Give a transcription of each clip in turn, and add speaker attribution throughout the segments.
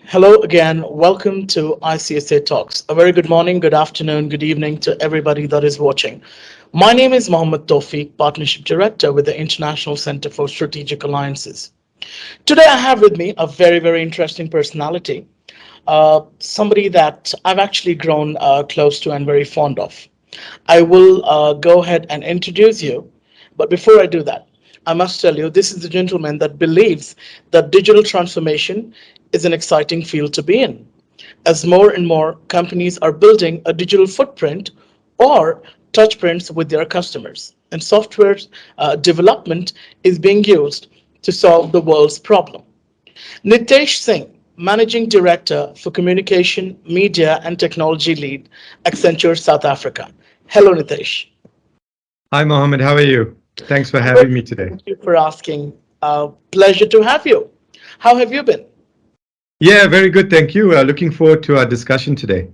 Speaker 1: Hello again. Welcome to ICSA Talks. A very good morning, good afternoon, good evening to everybody that is watching. My name is Mohammed Tawfiq, Partnership Director with the International Center for Strategic Alliances. Today, I have with me a very interesting personality, somebody that I've actually grown close to and very fond of. I will go ahead and introduce you. But before I do that, I must tell you this is the gentleman that believes that digital transformation is an exciting field to be in, as more and more companies are building a digital footprint or touch prints with their customers. And software development is being used to solve the world's problem. Nitesh Singh, Managing Director for Communication, Media and Technology Lead, Accenture, South Africa. Hello, Nitesh.
Speaker 2: Hi, Mohammed. How are you? Thanks for
Speaker 1: I'm very
Speaker 2: having me today.
Speaker 1: Thank you for asking. Pleasure to have you. How have you been?
Speaker 2: Yeah, very good. Thank you. Looking forward to our discussion today.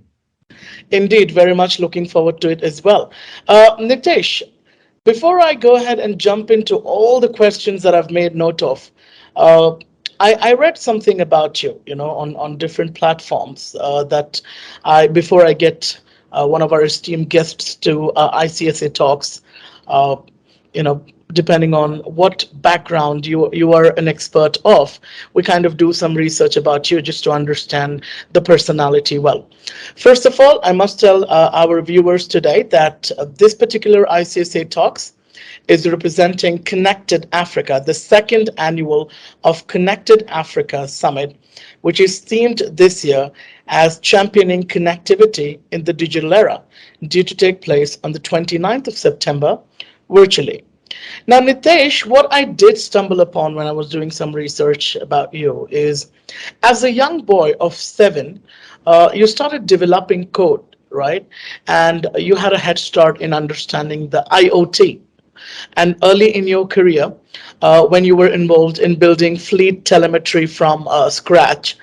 Speaker 1: Indeed, very much looking forward to it as well. Nitesh, before I go ahead and jump into all the questions that I've made note of, uh, I read something about you, on different platforms that before I get one of our esteemed guests to ICSA talks, uh, depending on what background you are an expert of, we kind of do some research about you just to understand the personality well. First of all, I must tell our viewers today that this particular ICSA talks is representing Connected Africa, the second annual of Connected Africa Summit, which is themed this year as championing connectivity in the digital era, due to take place on the 29th of September virtually. Now, Nitesh, what I did stumble upon when I was doing some research about you is as a young boy of 7, you started developing code, right? And you had a head start in understanding the IoT. And early in your career, when you were involved in building fleet telemetry from scratch,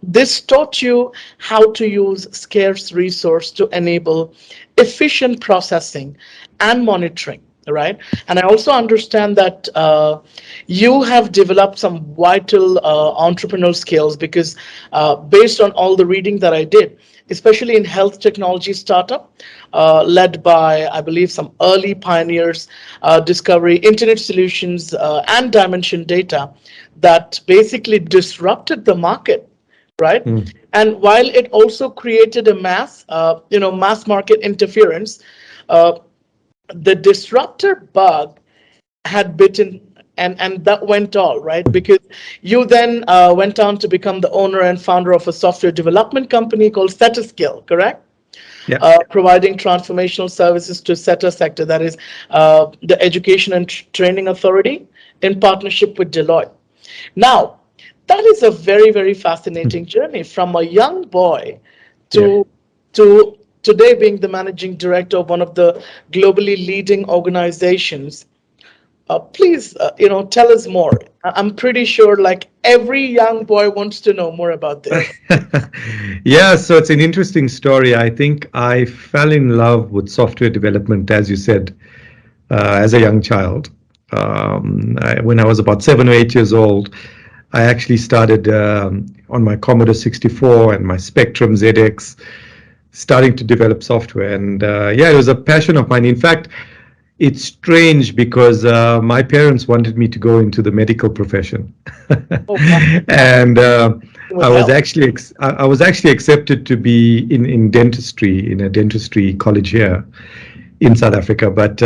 Speaker 1: this taught you how to use scarce resource to enable efficient processing and monitoring, right? And I also understand that you have developed some vital entrepreneurial skills because based on all the reading that I did, especially in health technology startup, led by, I believe, some early pioneers, Discovery, Internet Solutions, and Dimension Data, that basically disrupted the market, right?
Speaker 2: Mm.
Speaker 1: And while it also created a mass market interference, uh, the disruptor bug had bitten, and that went all right, because you then went on to become the owner and founder of a software development company called Setaskill, correct?
Speaker 2: Yeah.
Speaker 1: Providing transformational services to SETA sector, that is the Education and Training Authority, in partnership with Deloitte. Now, that is a very fascinating journey from a young boy
Speaker 2: Yeah.
Speaker 1: to today being the managing director of one of the globally leading organizations. Please, tell us more. I'm pretty sure, like every young boy wants to know more about this.
Speaker 2: Yeah, so it's an interesting story. I think I fell in love with software development, as you said, as a young child. When I was about 7 or 8 years old, I actually started on my Commodore 64 and my Spectrum ZX, starting to develop software. And yeah, it was a passion of mine. In fact, it's strange because my parents wanted me to go into the medical profession,
Speaker 1: Oh, wow.
Speaker 2: and
Speaker 1: With help.
Speaker 2: I was actually accepted to be in dentistry in a dentistry college here in South Africa. But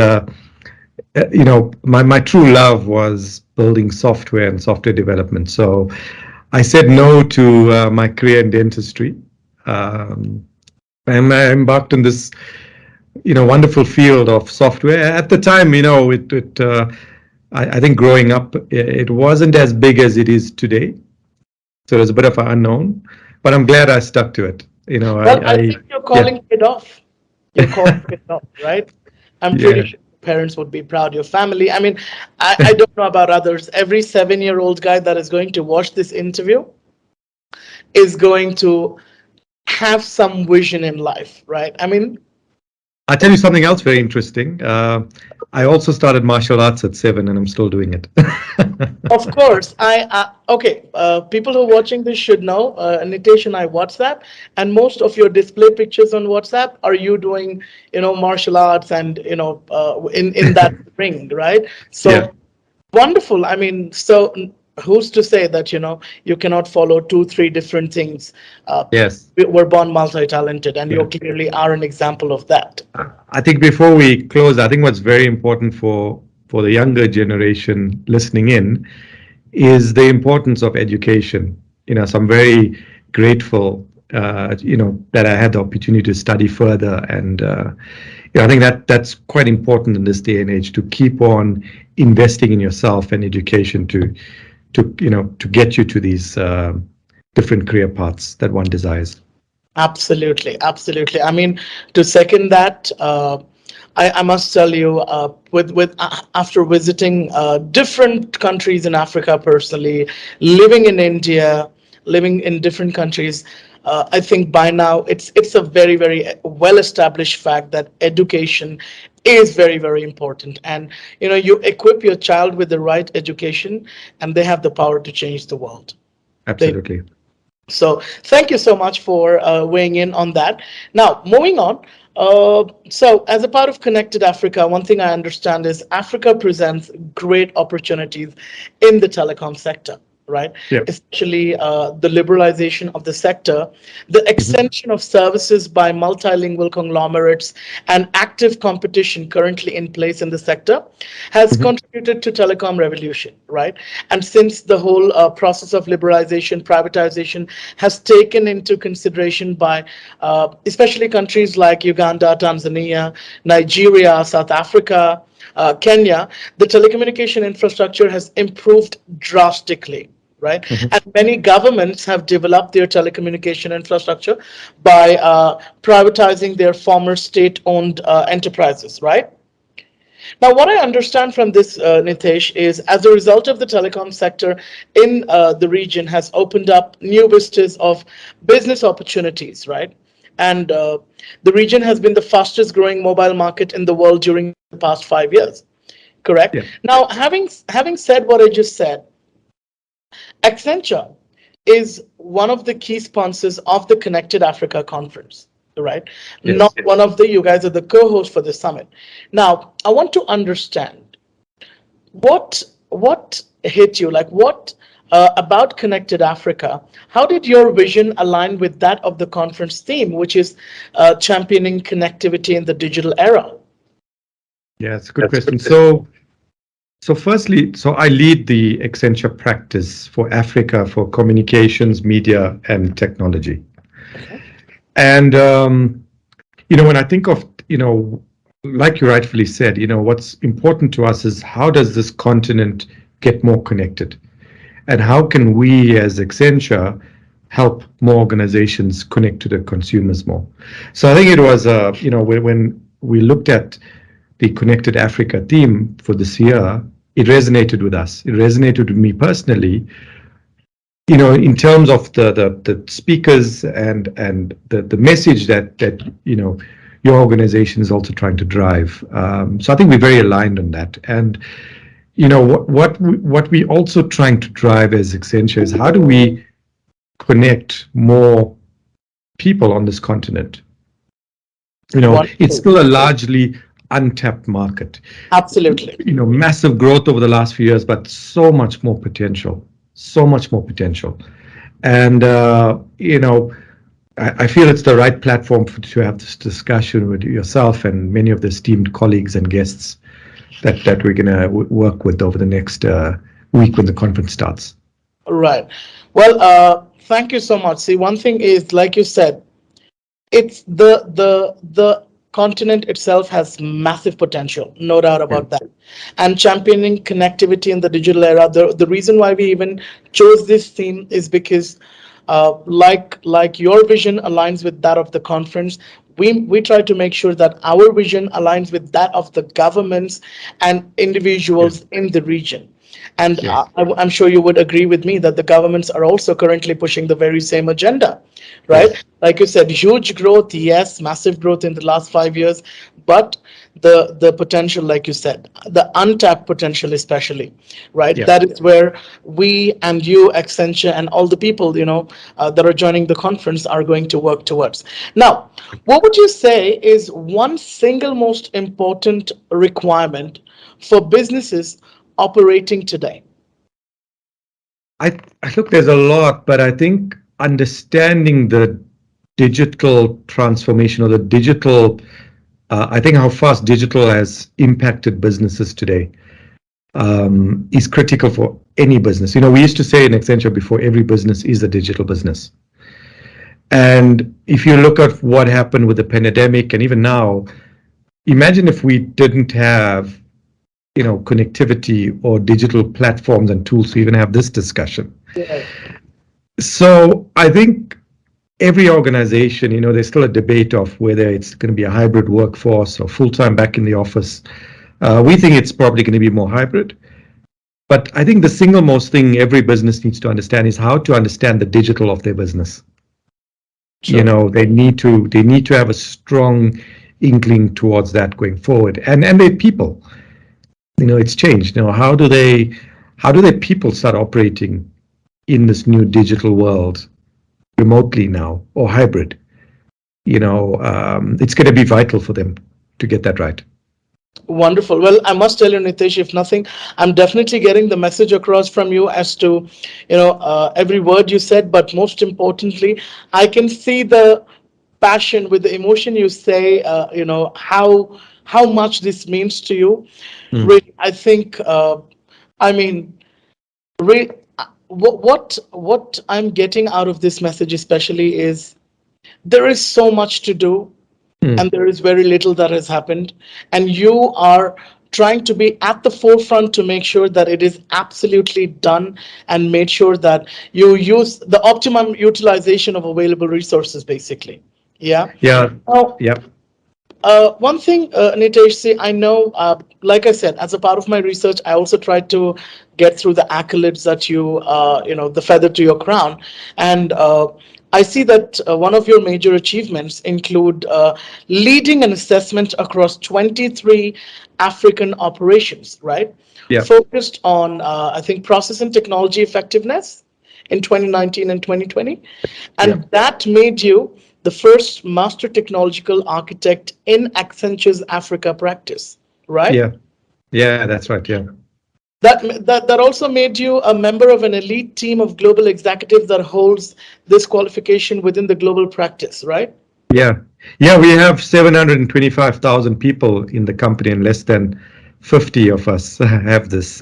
Speaker 2: my true love was building software and software development. So I said no to my career in dentistry, um, and I embarked on this wonderful field of software. At the time, I think growing up, it wasn't as big as it is today. So it was a bit of an unknown, but I'm glad I stuck to it.
Speaker 1: Well, I think you're
Speaker 2: Yeah,
Speaker 1: calling it off. You're calling it off, right? I'm pretty
Speaker 2: yeah.
Speaker 1: sure parents would be proud. Your family. I mean, I don't know about others. Every 7-year-old guy that is going to watch this interview is going to have some vision in life, right? I mean,
Speaker 2: I'll tell you something else very interesting. I also started martial arts at 7, and I'm still doing it.
Speaker 1: Of course, okay. People who are watching this should know. Nitesh and I WhatsApp, and most of your display pictures on WhatsApp are you doing, martial arts and in that ring, right?
Speaker 2: Yeah.
Speaker 1: So wonderful. I mean, so who's to say that you cannot follow two, three different things? Uh,
Speaker 2: Yes.
Speaker 1: we're born multi-talented, and you
Speaker 2: Yeah.
Speaker 1: clearly are an example of that.
Speaker 2: I think before we close, I think what's very important for the younger generation listening in is the importance of education. So I'm very grateful, that I had the opportunity to study further, and I think that's quite important in this day and age to keep on investing in yourself and education to get you to these different career paths that one desires.
Speaker 1: Absolutely, absolutely. I mean, to second that, I must tell you, with after visiting different countries in Africa personally, living in India, living in different countries, I think by now it's a very very well established fact that education is very very important, and you equip your child with the right education, and they have the power to change the world. They
Speaker 2: Absolutely.
Speaker 1: so thank you so much for weighing in on that. Now, moving on. So, as a part of Connected Africa, one thing I understand is Africa presents great opportunities in the telecom sector, right?
Speaker 2: Yeah.
Speaker 1: Especially the liberalization of the sector, the
Speaker 2: Mhm.
Speaker 1: extension of services by multilingual conglomerates, and active competition currently in place in the sector has
Speaker 2: Mhm.
Speaker 1: contributed to telecom revolution, right? And since the whole process of liberalization, privatization has taken into consideration by especially countries like Uganda, Tanzania, Nigeria, South Africa, Kenya, the telecommunication infrastructure has improved drastically, right?
Speaker 2: Mhm.
Speaker 1: And many governments have developed their telecommunication infrastructure by privatizing their former state-owned enterprises, right? Now, what I understand from this, Nitesh, is as a result of the telecom sector in the region has opened up new vistas of business opportunities, right? And the region has been the fastest growing mobile market in the world during the past 5 years. Correct.
Speaker 2: Yeah.
Speaker 1: Now, having said what I just said, Accenture is one of the key sponsors of the Connected Africa Conference, right? Not
Speaker 2: Yes.
Speaker 1: one of the, you guys are the co-host for the summit. Now, I want to understand what hit you, like what about Connected Africa? How did your vision align with that of the conference theme, which is championing connectivity in the digital era?
Speaker 2: Yeah, it's a good question. So firstly, I lead the Accenture practice for Africa for communications, media, and technology.
Speaker 1: Okay.
Speaker 2: And when I think of, like you rightfully said, what's important to us is how does this continent get more connected, and how can we as Accenture help more organizations connect to the consumers more. So I think it was, when we looked at the Connected Africa theme for this year, it resonated with us. It resonated with me personally, in terms of the speakers and the message that your organization is also trying to drive. So I think we're very aligned on that. And what we also trying to drive as Accenture is how do we connect more people on this continent. It's
Speaker 1: Wonderful.
Speaker 2: still a largely untapped market.
Speaker 1: Absolutely.
Speaker 2: Massive growth over the last few years, but so much more potential. So much more potential. And I feel it's the right platform to have this discussion with yourself and many of the esteemed colleagues and guests that we're going to work with over the next week when the conference starts.
Speaker 1: Right. Well, thank you so much. See, one thing is, like you said, it's the continent itself has massive potential, no doubt
Speaker 2: Yeah.
Speaker 1: about that. And championing connectivity in the digital era, the reason why we even chose this theme is because like your vision aligns with that of the conference, we try to make sure that our vision aligns with that of the governments and
Speaker 2: Yeah.
Speaker 1: individuals in the region. And
Speaker 2: Yes.
Speaker 1: I'm sure you would agree with me that the governments are also currently pushing the very same agenda, right?
Speaker 2: Yes.
Speaker 1: Like you said, huge growth, yes, massive growth in the last 5 years, but the potential, like you said, the untapped potential, especially, right?
Speaker 2: Yeah.
Speaker 1: That is where we and you, Accenture, and all the people, that are joining the conference are going to work towards. Now, what would you say is one single most important requirement for businesses operating today?
Speaker 2: I look, there's a lot, but I think understanding the digital transformation or the digital, I think how fast digital has impacted businesses today is critical for any business. We used to say in Accenture before, every business is a digital business. And if you look at what happened with the pandemic and even now, imagine if we didn't have, connectivity or digital platforms and tools to even have this discussion.
Speaker 1: Yes.
Speaker 2: So I think every organization, there's still a debate of whether it's going to be a hybrid workforce or full time back in the office. We think it's probably going to be more hybrid. But I think the single most thing every business needs to understand is how to understand the digital of their business.
Speaker 1: True.
Speaker 2: They need to have a strong inkling towards that going forward. And their people, it's changed. How do their people start operating in this new digital world remotely now or hybrid? It's going to be vital for them to get that right.
Speaker 1: Wonderful. Well, I must tell you, Nitesh, if nothing, I'm definitely getting the message across from you as to, every word you said. But most importantly, I can see the passion with the emotion you say. How much this means to you.
Speaker 2: Mm.
Speaker 1: Really, I think. I mean, re- what I'm getting out of this message, especially, is there is so much to do and
Speaker 2: Mm.
Speaker 1: there is very little that has happened, and you are trying to be at the forefront to make sure that it is absolutely done and made sure that you use the optimum utilization of available resources, basically. Yeah.
Speaker 2: Yeah.
Speaker 1: Now,
Speaker 2: Yep.
Speaker 1: one thing, Nitesh, see, I know, like I said, as a part of my research, I also tried to get through the accolades that the feather to your crown. And I see that one of your major achievements include leading an assessment across 23 African operations, right?
Speaker 2: Yep.
Speaker 1: Focused on, I think, process and technology effectiveness in 2019 and 2020. And
Speaker 2: Yep.
Speaker 1: that made you the first master technological architect in Accenture's Africa practice, right?
Speaker 2: Yeah. Yeah. That's right. Yeah.
Speaker 1: That also made you a member of an elite team of global executives that holds this qualification within the global practice, right?
Speaker 2: Yeah. Yeah. We have 725,000 people in the company, and less than 50 of us have this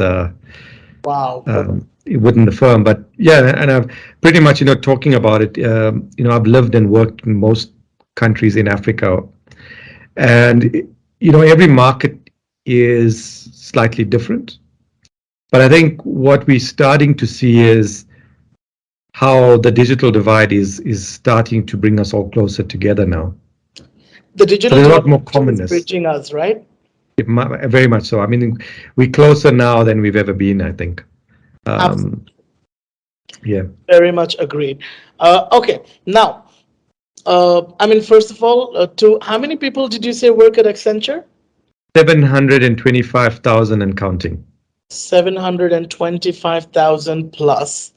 Speaker 1: Wow.
Speaker 2: within the firm. But yeah, and I've pretty much, talking about it, I've lived and worked in most countries in Africa, and every market is slightly different. But I think what we're starting to see is how the digital divide is starting to bring us all closer together now.
Speaker 1: The
Speaker 2: So
Speaker 1: digital
Speaker 2: there's a lot
Speaker 1: divide
Speaker 2: more
Speaker 1: is
Speaker 2: commonness,
Speaker 1: bridging us, right?
Speaker 2: very much so. I mean, we're closer now than we've ever been, I think.
Speaker 1: Absolutely.
Speaker 2: Um, yeah.
Speaker 1: Very much agreed. Okay. Now, I mean, first of all, to how many people did you say work at Accenture?
Speaker 2: 725,000 and counting.
Speaker 1: 725,000 plus,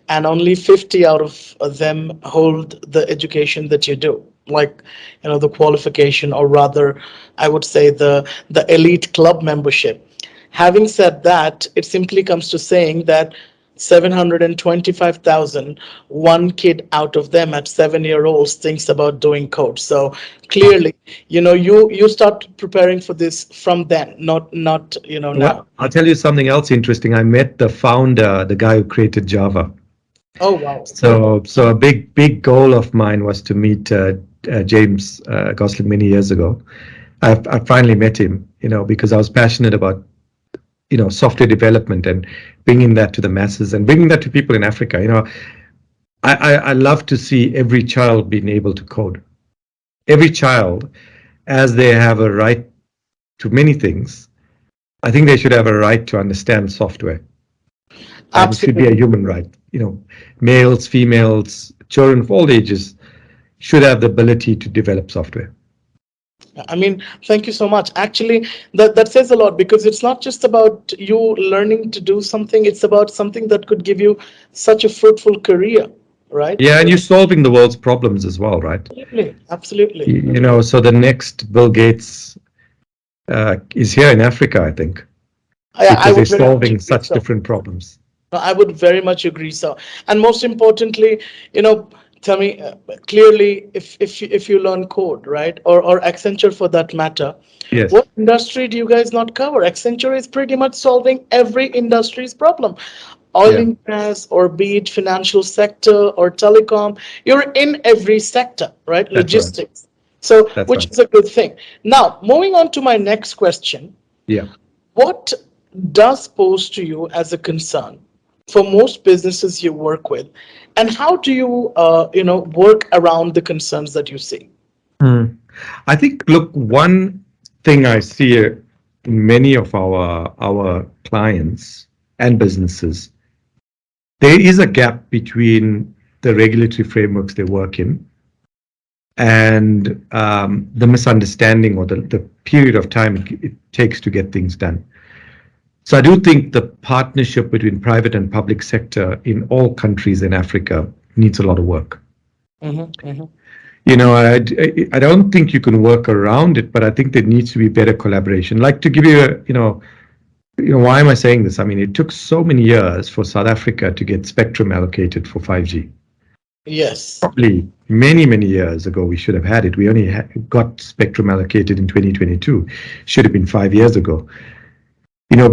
Speaker 1: and only 50 out of them hold the education that you do, like, the qualification, or rather, I would say the elite club membership. Having said that, it simply comes to saying that 725,000, one kid out of them at 7 year olds thinks about doing code. So clearly, you start preparing for this from then, not
Speaker 2: Well,
Speaker 1: now.
Speaker 2: I'll tell you something else interesting. I met the founder, the guy who created Java.
Speaker 1: Oh, wow.
Speaker 2: So a big goal of mine was to meet James Gosling many years ago. I finally met him, because I was passionate about software development and bringing that to the masses and bringing that to people in Africa. I love to see every child being able to code. Every child, as they have a right to many things, I think they should have a right to understand software. and it should be a
Speaker 1: Absolutely.
Speaker 2: human right. Males, females, children of all ages should have the ability to develop software.
Speaker 1: I mean, thank you so much. Actually, that says a lot because it's not just about you learning to do something, it's about something that could give you such a fruitful career, right?
Speaker 2: Yeah, and you're solving the world's problems as well, right?
Speaker 1: Absolutely. Absolutely.
Speaker 2: So the next Bill Gates is here in Africa, I think,
Speaker 1: I
Speaker 2: because they're
Speaker 1: would very much
Speaker 2: solving
Speaker 1: agree.
Speaker 2: such
Speaker 1: So
Speaker 2: different problems.
Speaker 1: I would very much agree. So, and most importantly, you know, tell me clearly if you learn code, right, or Accenture for that matter,
Speaker 2: Yes,
Speaker 1: what industry do you guys not cover? Accenture is pretty much solving every industry's problem. Oil
Speaker 2: yeah,
Speaker 1: and gas, or be it financial sector or telecom, you're in every sector, right?
Speaker 2: that's right.
Speaker 1: Logistics. So,
Speaker 2: That's
Speaker 1: which
Speaker 2: right.
Speaker 1: is a good thing. Now, moving on to my next question,
Speaker 2: Yeah.
Speaker 1: what does pose to you as a concern for most businesses you work with, and how do you, work around the concerns that you see?
Speaker 2: Hmm. I think, look, one thing I see in many of our clients and businesses, there is a gap between the regulatory frameworks they work in and the misunderstanding or the period of time it takes to get things done. So I do think the partnership between private and public sector in all countries in Africa needs a lot of work.
Speaker 1: Hmm. Hmm.
Speaker 2: I don't think you can work around it, but I think there needs to be better collaboration. Like, to give you why am I saying this? I mean, it took so many years for South Africa to get spectrum allocated for 5G.
Speaker 1: Yes.
Speaker 2: Probably many, many years ago, we should have had it. We only got spectrum allocated in 2022. Should have been 5 years ago.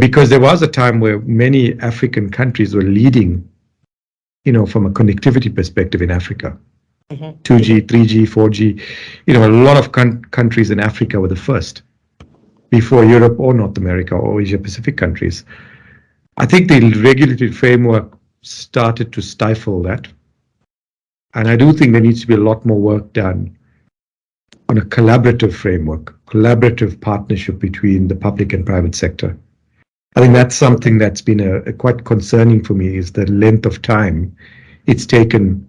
Speaker 2: Because there was a time where many African countries were leading, from a connectivity perspective in Africa.
Speaker 1: Hmm.
Speaker 2: 2G, 3G, 4G. A lot of countries in Africa were the first before Europe or North America or Asia Pacific countries. I think the regulatory framework started to stifle that. And I do think there needs to be a lot more work done on a collaborative framework, collaborative partnership between the public and private sector. I think that's something that's been a quite concerning for me, is the length of time it's taken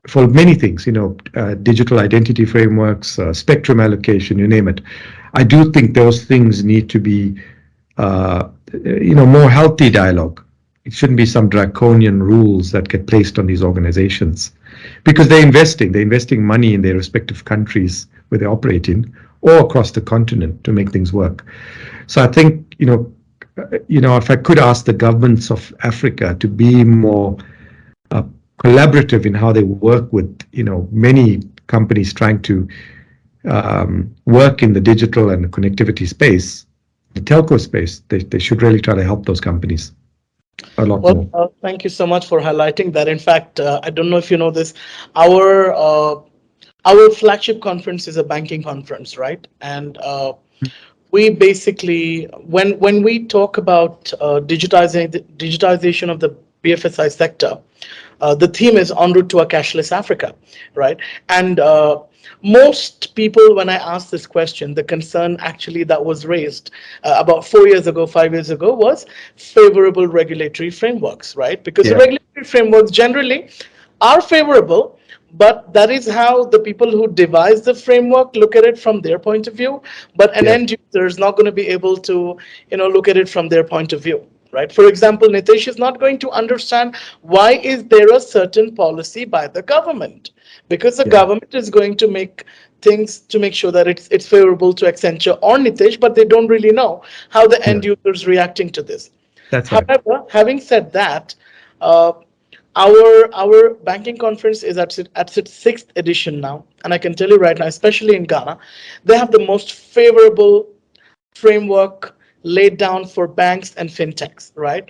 Speaker 2: for many things, digital identity frameworks, spectrum allocation, you name it. I do think those things need to be, more healthy dialogue. It shouldn't be some draconian rules that get placed on these organizations, because they're investing money in their respective countries where they operate in, or across the continent, to make things work. So I think, if I could ask the governments of Africa to be more uh, collaborative in how they work with, many companies trying to work in the digital and connectivity space, the telco space, they should really try to help those companies a lot
Speaker 1: Well,
Speaker 2: more.
Speaker 1: thank you so much for highlighting that. In fact, I don't know if you know this, our uh, our flagship conference is a banking conference, right? And we basically, when we talk about digitization of the BFSI sector, the theme is en route to a cashless Africa, right? And most people, when I ask this question, the concern actually that was raised about 4 years ago, 5 years ago, was favorable regulatory frameworks, right? Because the
Speaker 2: Yeah,
Speaker 1: regulatory frameworks generally are favorable, but that is how the people who devise the framework look at it from their point of view. But an
Speaker 2: yeah,
Speaker 1: end user is not going to be able to, look at it from their point of view, right? For example, Nitesh is not going to understand why is there a certain policy by the government, because the
Speaker 2: yeah,
Speaker 1: government is going to make things to make sure that it's favorable to Accenture or Nitesh, but they don't really know how the
Speaker 2: yeah.
Speaker 1: end user is reacting to this.
Speaker 2: That's right.
Speaker 1: However, having said that, uh, our banking conference is at its sixth edition now, and I can tell you right now, especially in Ghana, they have the most favorable framework laid down for banks and fintechs, right?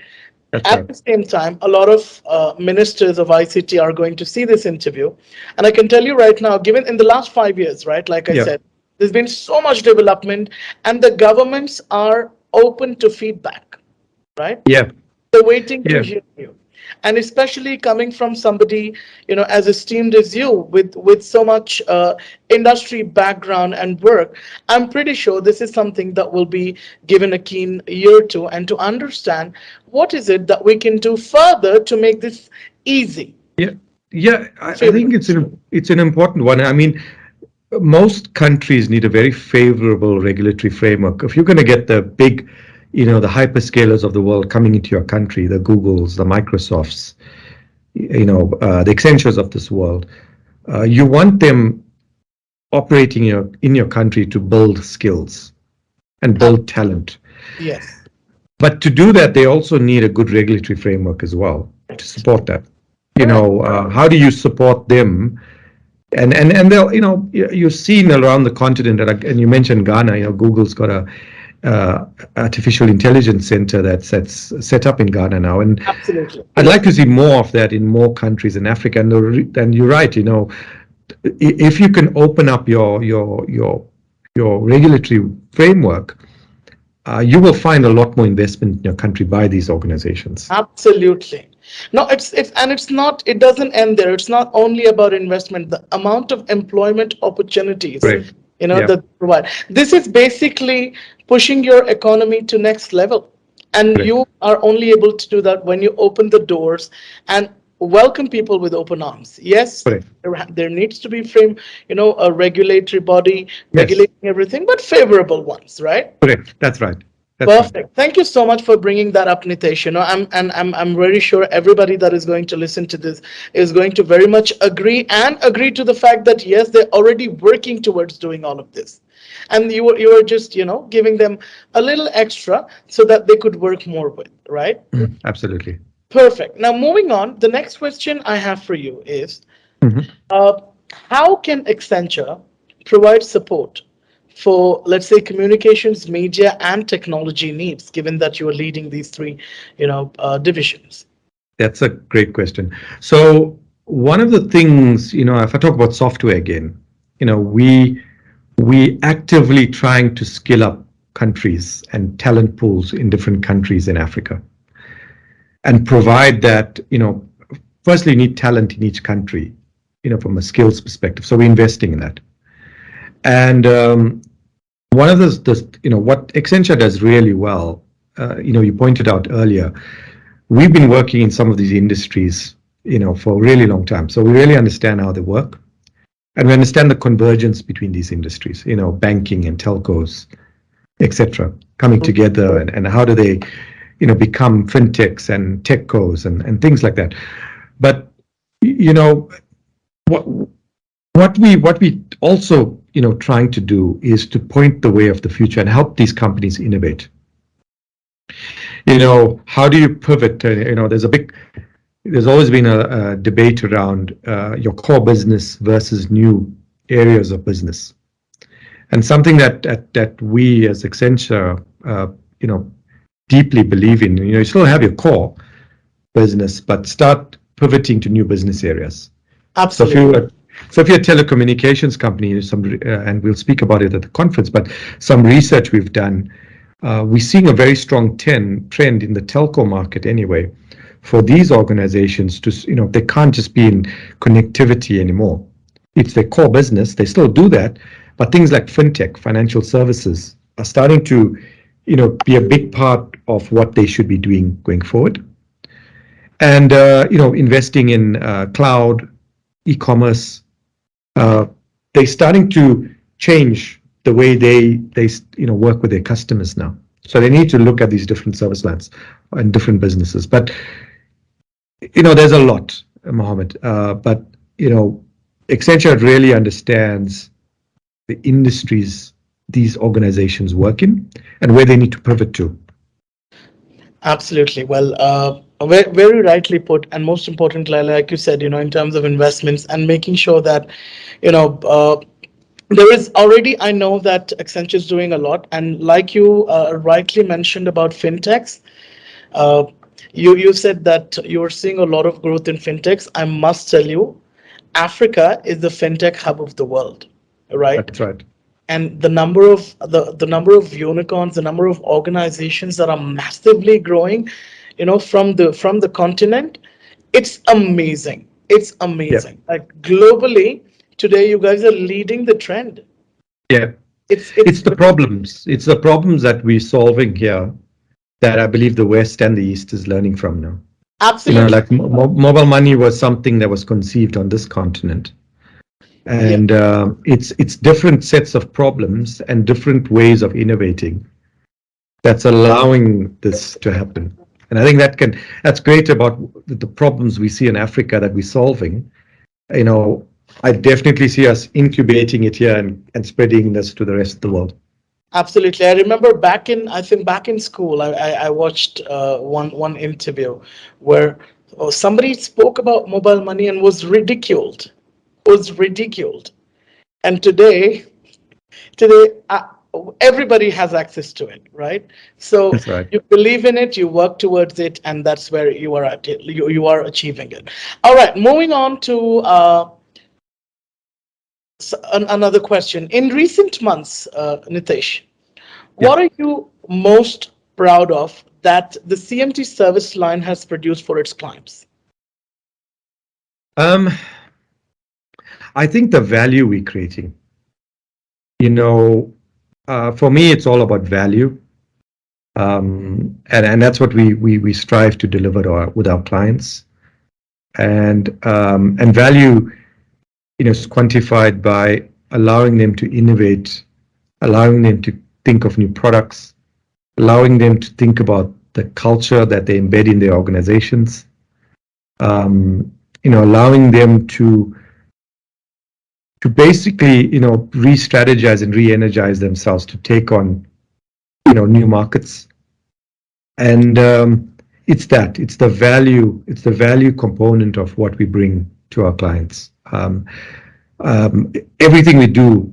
Speaker 2: That's
Speaker 1: At
Speaker 2: right.
Speaker 1: the same time, a lot of ministers of ICT are going to see this interview, and I can tell you right now, given in the last 5 years, right, like I
Speaker 2: Yeah,
Speaker 1: said, there's been so much development, and the governments are open to feedback, right?
Speaker 2: yeah,
Speaker 1: They're waiting to
Speaker 2: yeah.
Speaker 1: hear you. And especially coming from somebody, as esteemed as you, with so much industry background and work, I'm pretty sure this is something that will be given a keen ear to, and to understand what is it that we can do further to make this easy,
Speaker 2: Yeah, yeah. I think
Speaker 1: favorable.
Speaker 2: it's an important one. I mean, most countries need a very favorable regulatory framework. If you're going to get the big, the hyperscalers of the world coming into your country, the Googles, the Microsofts, the Accentures of this world, you want them operating in your country to build skills and
Speaker 1: Uh,
Speaker 2: build talent.
Speaker 1: yes.
Speaker 2: But to do that, they also need a good regulatory framework as well to
Speaker 1: Correct.
Speaker 2: support that.
Speaker 1: Correct.
Speaker 2: How do you support them? And they'll, you've seen around the continent, and you mentioned Ghana. Google's got a artificial intelligence center that's set up in Ghana now, and
Speaker 1: Absolutely.
Speaker 2: I'd like to see more of that in more countries in Africa. And you're right. If you can open up your regulatory framework, you will find a lot more investment in your country by these organizations.
Speaker 1: Absolutely. No, it's not, it doesn't end there. It's not only about investment, the amount of employment opportunities,
Speaker 2: Correct. Yeah.
Speaker 1: that provide. This is basically pushing your economy to next level. And
Speaker 2: Correct.
Speaker 1: you are only able to do that when you open the doors and welcome people with open arms. Yes,
Speaker 2: Correct.
Speaker 1: there needs to be a regulatory body
Speaker 2: Yes.
Speaker 1: regulating everything, but favorable ones, right?
Speaker 2: Correct. That's right. That's right.
Speaker 1: Perfect. Thank you so much for bringing that up, Nitesh. I'm very sure everybody that is going to listen to this is going to very much agree to the fact that yes, they're already working towards doing all of this, and you were just giving them a little extra so that they could work more with, right?
Speaker 2: Absolutely.
Speaker 1: Perfect. Now moving on, the next question I have for you is,
Speaker 2: Mhm.
Speaker 1: uh, how can Accenture provide support for, let's say, communications, media, and technology needs, given that you are leading these three, divisions?
Speaker 2: That's a great question. So one of the things, if I talk about software again, we actively trying to skill up countries and talent pools in different countries in Africa and provide that, firstly, you need talent in each country, from a skills perspective. So we're investing in that. And one of what Accenture does really well, you pointed out earlier, we've been working in some of these industries, for a really long time. So we really understand how they work. And we understand the convergence between these industries, banking and telcos, etc., coming together, and how do they, become fintechs and techcos and things like that. But what what we also trying to do is to point the way of the future and help these companies innovate. How do you pivot? There's always been a debate around your core business versus new areas of business, and something that we as Accenture, deeply believe in. You still have your core business, but start pivoting to new business areas. So if
Speaker 1: Absolutely.
Speaker 2: you so if you're a telecommunications company, and we'll speak about it at the conference, but some research we've done, we're seeing a very strong trend in the telco market anyway, for these organizations to, they can't just be in connectivity anymore. It's their core business. They still do that, but things like fintech, financial services, are starting to, be a big part of what they should be doing going forward. And investing in cloud, e-commerce, uh, they're starting to change the way they work with their customers now. So they need to look at these different service lines and different businesses. But there's a lot, Mohammed. But Accenture really understands the industries these organizations work in and where they need to pivot to.
Speaker 1: Absolutely. Well, very rightly put, and most importantly, like you said, in terms of investments and making sure that, there is already, I know that Accenture is doing a lot, and like you rightly mentioned about fintechs, uh, you said that you're seeing a lot of growth in fintechs. I must tell you, Africa is the fintech hub of the world, right?
Speaker 2: That's right.
Speaker 1: And the number of unicorns, the number of organizations that are massively growing, from the continent. It's amazing. It's
Speaker 2: Yeah,
Speaker 1: amazing. Like globally, today you guys are leading the trend.
Speaker 2: yeah.
Speaker 1: It's
Speaker 2: It's the problems that we're solving here that I believe the West and the East is learning from now. You know,
Speaker 1: absolutely.
Speaker 2: like mobile money was something that was conceived on this continent,
Speaker 1: Yeah,
Speaker 2: and it's different sets of problems and different ways of innovating that's allowing this to happen. And I think that's great about the problems we see in Africa that we're solving. You know, I definitely see us incubating it here and spreading this to the rest of the world.
Speaker 1: absolutely. I remember I think back in school, I watched one interview where somebody spoke about mobile money and was ridiculed. And today everybody has access to it, right? So
Speaker 2: That's right.
Speaker 1: you believe in it, you work towards it, and that's where you are at it. You are achieving it. All right, moving on to another question. In recent months, Nitesh,
Speaker 2: Yeah.
Speaker 1: what are you most proud of that the CMT service line has produced for its clients?
Speaker 2: Um, I think the value we're creating, you know, for me, it's all about value. And that's what we strive to deliver with our clients. And value, is quantified by allowing them to innovate, allowing them to think of new products, allowing them to think about the culture that they embed in their organizations, allowing them to basically, re-strategize and re-energize themselves to take on, new markets. And it's the value component of what we bring to our clients. Um, Everything we do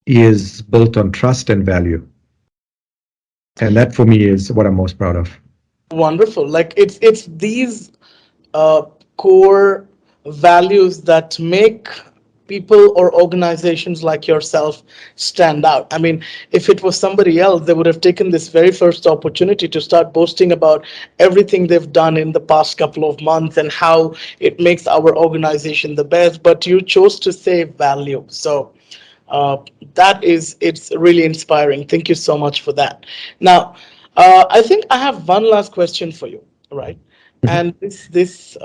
Speaker 2: is built on trust and value. And that for me is what I'm most proud of.
Speaker 1: Wonderful. Like it's these uh, core values that make people or organizations like yourself stand out. I mean, if it was somebody else, they would have taken this very first opportunity to start boasting about everything they've done in the past couple of months and how it makes our organization the best. But you chose to say value. So uh, it's really inspiring. Thank you so much for that. Now, I think I have one last question for you, right?
Speaker 2: Mhm.
Speaker 1: And this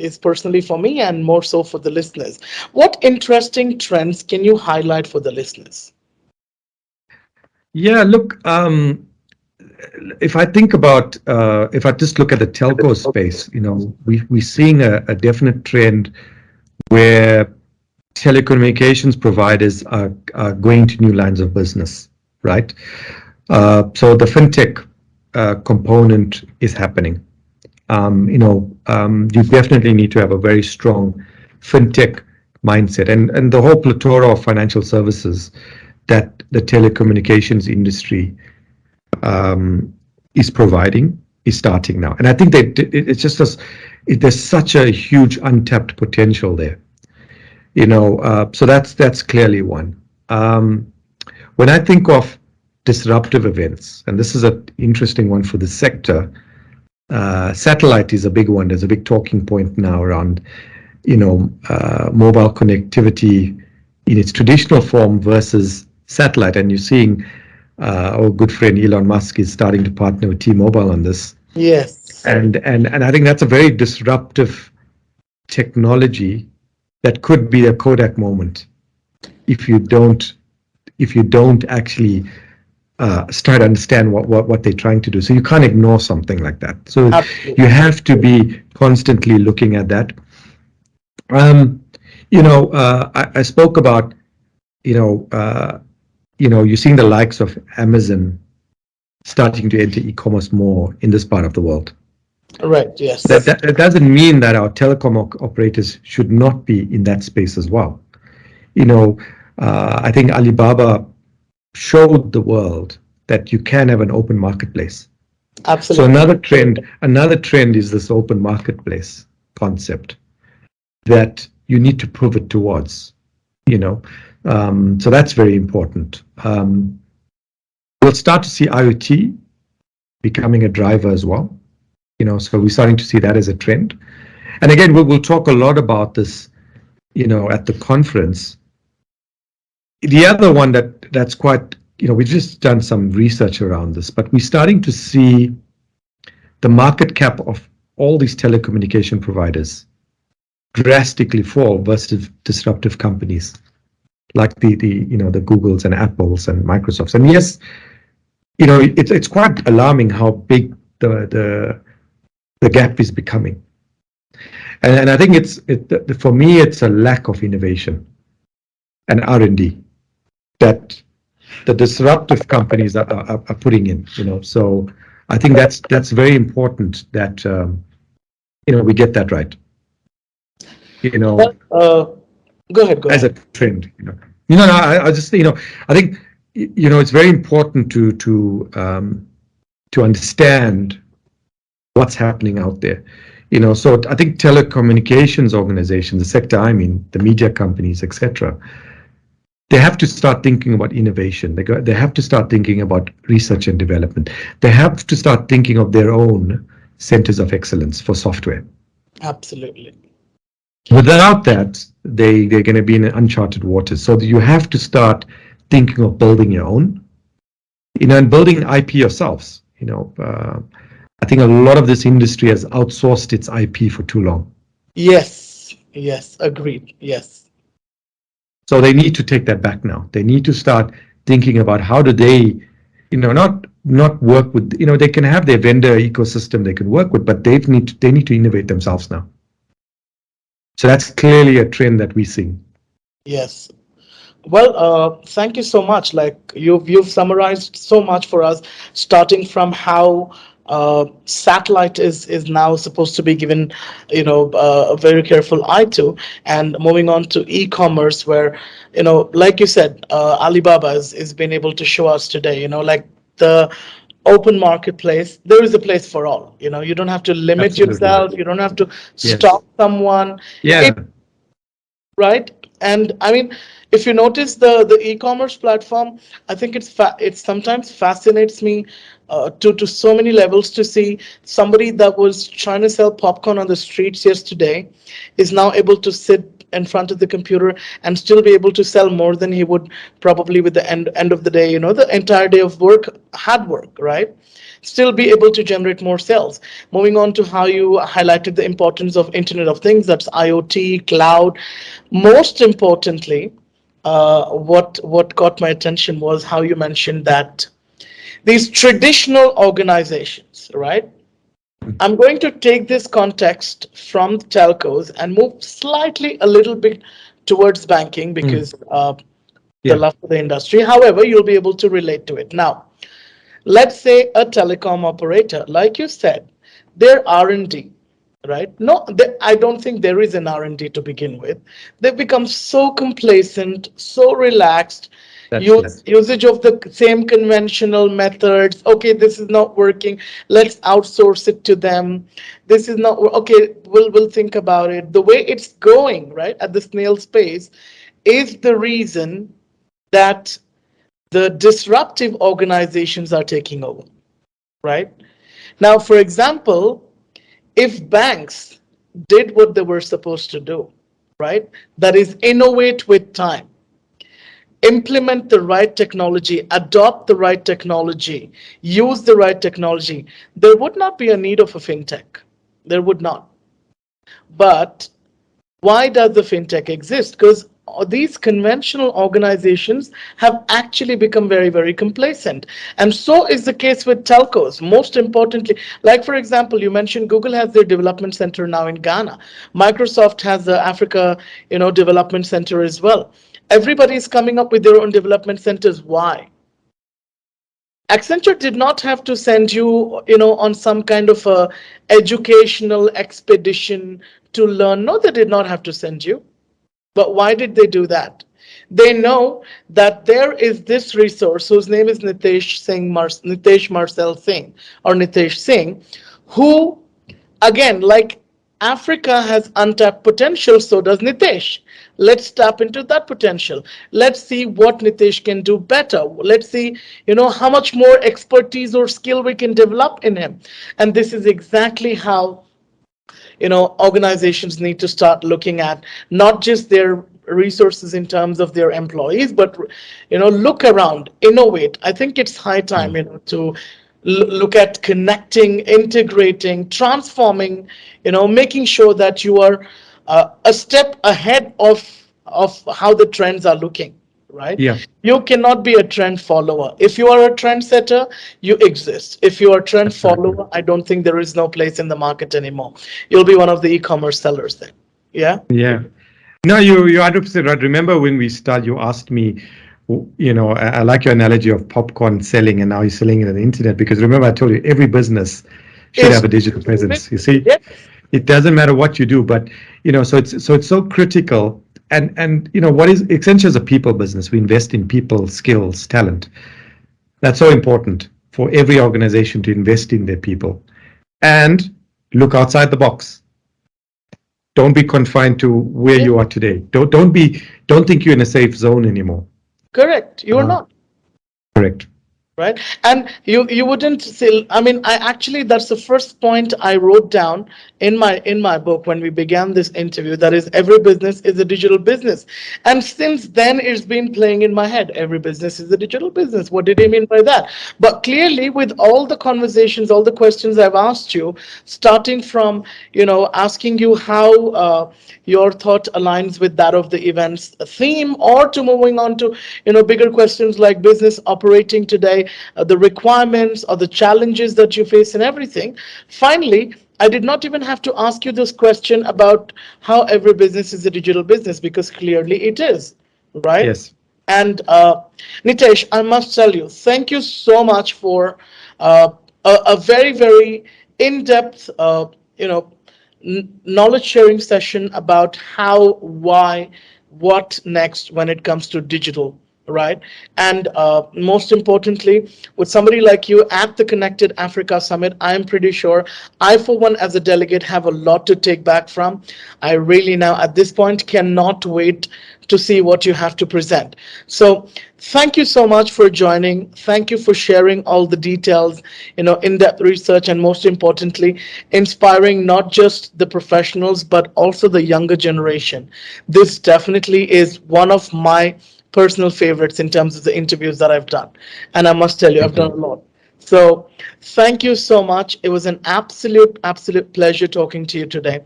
Speaker 1: is personally for me and more so for the listeners. What interesting trends can you highlight for the listeners?
Speaker 2: Yeah, look, if I think about, if I just look at the telco space, we're seeing a definite trend where telecommunications providers are going to new lines of business, right? So the fintech component is happening. You definitely need to have a very strong fintech mindset, and the whole plethora of financial services that the telecommunications industry is providing is starting now. And I think that it's just there's such a huge untapped potential there. So that's clearly one. When I think of disruptive events, and this is an interesting one for the sector, satellite is a big one. There's a big talking point now around, mobile connectivity in its traditional form versus satellite. And you're seeing our good friend Elon Musk is starting to partner with T-Mobile on this.
Speaker 1: Yes,
Speaker 2: And I think that's a very disruptive technology that could be a Kodak moment if you don't actually start to understand what they're trying to do. So you can't ignore something like that. So you
Speaker 1: absolutely.
Speaker 2: have to be constantly looking at that. Um, I spoke about, you know, uh, you're seeing the likes of Amazon starting to enter e-commerce more in this part of the world.
Speaker 1: Right.
Speaker 2: That,
Speaker 1: Yes.
Speaker 2: that, that doesn't mean that our telecom operators should not be in that space as well. You know, I think Alibaba showed the world that you can have an open marketplace. So
Speaker 1: Absolutely.
Speaker 2: another trend is this open marketplace concept that you need to pivot towards. You know, so that's very important. We'll start to see IoT becoming a driver as well. So we're starting to see that as a trend. And again, we'll talk a lot about this, at the conference. The other one that's quite, we've just done some research around this, but we're starting to see the market cap of all these telecommunication providers drastically fall versus disruptive companies like the Googles and Apples and Microsofts. And yes, it's quite alarming how big the gap is becoming. And I think for me, it's a lack of innovation and R&D that the disruptive companies are putting in. So I think that's very important that we get that right.
Speaker 1: Well, go ahead, go
Speaker 2: As a
Speaker 1: ahead.
Speaker 2: trend. No, I just I think it's very important to understand what's happening out there. So I think telecommunications organizations, the sector I'm in, the media companies, etc., they have to start thinking about innovation. They have to start thinking about research and development. They have to start thinking of their own centers of excellence for software.
Speaker 1: Absolutely.
Speaker 2: Without that, they're going to be in uncharted waters. So you have to start thinking of building your own, and building IP yourselves. I think a lot of this industry has outsourced its IP for too long.
Speaker 1: Yes, yes, agreed. Yes.
Speaker 2: So they need to take that back now. They need to start thinking about how do they, not work with, they can have their vendor ecosystem they can work with, but they need to innovate themselves now. So that's clearly a trend that we see.
Speaker 1: Yes. Well, thank you so much. Like you've summarized so much for us, starting from how satellite is now supposed to be given, a very careful eye to, and moving on to e-commerce, where, like you said, Alibaba is been able to show us today. Like the open marketplace, there is a place for all. You don't have to limit
Speaker 2: Absolutely.
Speaker 1: yourself. You don't have to
Speaker 2: Yes.
Speaker 1: stop someone.
Speaker 2: Yeah.
Speaker 1: Right? And I mean, if you notice the e-commerce platform, I think it sometimes fascinates me to so many levels to see somebody that was trying to sell popcorn on the streets yesterday is now able to sit in front of the computer and still be able to sell more than he would probably with the end of the day, the entire day of hard work, right? Still be able to generate more sales. Moving on to how you highlighted the importance of Internet of Things, that's IoT, cloud. Most importantly, what caught my attention was how you mentioned that these traditional organizations, right? I'm going to take this context from telcos and move slightly a little bit towards banking
Speaker 2: Mm.
Speaker 1: because the
Speaker 2: Yeah.
Speaker 1: love for the industry. However, you'll be able to relate to it. Now, let's say a telecom operator, like you said, their R&D, right? No, I don't think there is an R&D to begin with. They've become so complacent, so relaxed.
Speaker 2: That's it.
Speaker 1: Usage of the same conventional methods. Okay, this is not working. Let's outsource it to them. This is not okay. We'll think about it. The way it's going, right, at the snail's pace, is the reason that the disruptive organizations are taking over, right? Now, for example, if banks did what they were supposed to do, right? That is, innovate with time, implement the right technology, adopt the right technology, use the right technology, there would not be a need of a fintech. There would not. But why does the fintech exist? Because these conventional organizations have actually become very, very complacent. And so is the case with telcos. Most importantly, like for example, you mentioned Google has their development center now in Ghana. Microsoft has the Africa, development center as well. Everybody is coming up with their own development centers. Why? Accenture did not have to send you, on some kind of a educational expedition to learn. No, they did not have to send you. But why did they do that? They know that there is this resource whose name is Nitesh Marcel Singh, or Nitesh Singh, who, again, like Africa has untapped potential, so does Nitesh. Let's tap into that potential. Let's see what Nitesh can do better. Let's see, how much more expertise or skill we can develop in him. And this is exactly how Organizations need to start looking at not just their resources in terms of their employees, but look around, innovate. I think it's high time, to look at connecting, integrating, transforming, making sure that you are a step ahead of how the trends are looking, right?
Speaker 2: Yeah,
Speaker 1: You cannot be a trend follower. If you are a trendsetter, you exist. If you are a trend
Speaker 2: absolutely.
Speaker 1: follower, I don't think there is no place in the market anymore. You'll be one of the e-commerce sellers then. Yeah.
Speaker 2: Yeah. No, you're 100% right. Remember when we started, you asked me, I like your analogy of popcorn selling, and now you're selling it on the internet, because remember I told you every business should
Speaker 1: Is
Speaker 2: have a digital presence. You see,
Speaker 1: yes,
Speaker 2: it doesn't matter what you do, but so it's so critical. And what is Accenture is a people business. We invest in people, skills, talent. That's so important for every organization to invest in their people and look outside the box. Don't be confined to where
Speaker 1: yes,
Speaker 2: you are today. Don't think you're in a safe zone anymore.
Speaker 1: correct. You are
Speaker 2: Uh,
Speaker 1: not.
Speaker 2: Correct.
Speaker 1: Right, and you wouldn't say, I mean, I actually, that's the first point I wrote down in my book when we began this interview, that is, every business is a digital business. And since then it's been playing in my head, every business is a digital business. What did he mean by that? But clearly, with all the conversations, all the questions I've asked you, starting from asking you how your thought aligns with that of the event's theme, or to moving on to bigger questions like business operating today, the requirements or the challenges that you face and everything. Finally, I did not even have to ask you this question about how every business is a digital business, because clearly it is, right?
Speaker 2: Yes.
Speaker 1: And Nitesh, I must tell you, thank you so much for a very, very in-depth, knowledge sharing session about how, why, what next when it comes to digital, right? And most importantly, with somebody like you at the Connected Africa Summit, I'm pretty sure I, for one, as a delegate, have a lot to take back from. I really now, at this point, cannot wait to see what you have to present. So, thank you so much for joining. Thank you for sharing all the details, in-depth research, and most importantly, inspiring not just the professionals but also the younger generation. This definitely is one of my personal favorites in terms of the interviews that I've done. And I must tell you, I've
Speaker 2: Thank
Speaker 1: done a
Speaker 2: you.
Speaker 1: lot. So thank you so much. It was an absolute, absolute pleasure talking to you today.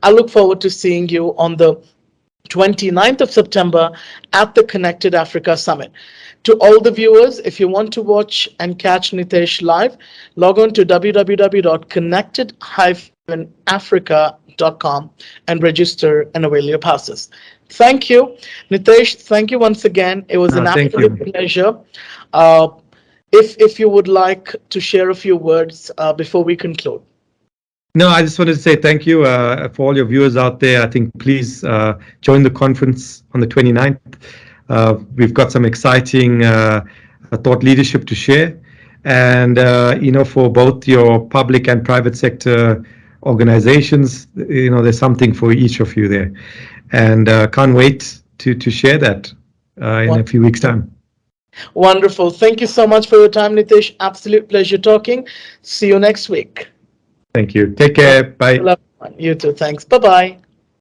Speaker 1: I look forward to seeing you on the 29th of September at the Connected Africa Summit. To all the viewers, if you want to watch and catch Nitesh live, log on to www.connected-africa.com and register and avail your passes. Thank you, Nitesh. Thank you once again. It was an
Speaker 2: Thank
Speaker 1: absolute
Speaker 2: you.
Speaker 1: pleasure. Uh, if you would like to share a few words before we conclude.
Speaker 2: No, I just wanted to say thank you for all your viewers out there. I think please join the conference on the 29th. We've got some exciting thought leadership to share. And, for both your public and private sector organizations, there's something for each of you there. And can't wait to share that in a few weeks' time.
Speaker 1: Wonderful. Thank you so much for your time, Nitesh. Absolute pleasure talking. See you next week.
Speaker 2: Thank you. Take care. Bye.
Speaker 1: Wonderful. You too. Thanks. Bye bye.